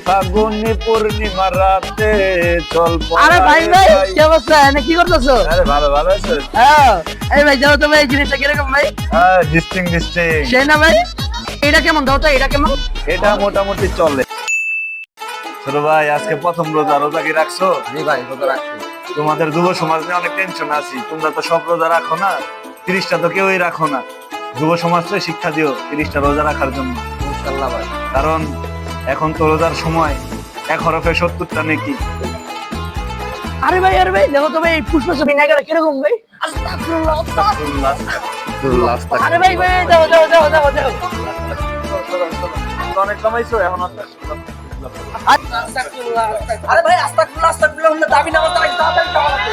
ফাগুনি পূর্ণিমা রাতে চল আরে ভাই ভাই কি অবস্থা এনে কি করতেছো? আরে ভালো ভালো আছে। হ্যাঁ এই ভাই যাও তো ভাই এই জিনিসটা কিরকম ভাই? হ্যাঁ ডিস্টিং ডিস্টিং। সেই না ভাই এটা কেমন দাও তো এটা কেমন? এটা মোটামুটি চলে। ছোট ভাই আজকে প্রথম রোজা, রোজা কি রাখছো? জি ভাই রোজা রাখছি। তোমাদের যুব সমাজ নিয়ে অনেক টেনশন আছি। তোমরা তো সব রোজা রাখো না, 30টা তো কেউই রাখো না। যুব সমাজকে শিক্ষা দিও 30টা রোজা রাখার জন্য। ইনশাআল্লাহ ভাই। কারণ এখন তো রোজার সময়, এক হরফে 70টা নেকি। আরে ভাই দেখো তো ভাই এই পুষ্পা ভিনেগার কিরকম ভাই? আস্তাগফিরুল্লাহ আরে ভাই ভাই দাও অনেক কমাইছো এখন। আস্তাগফিরুল্লাহ আরে ভাই আস্তাগফিরুল্লাহ দাবি না তাড়াতাড়ি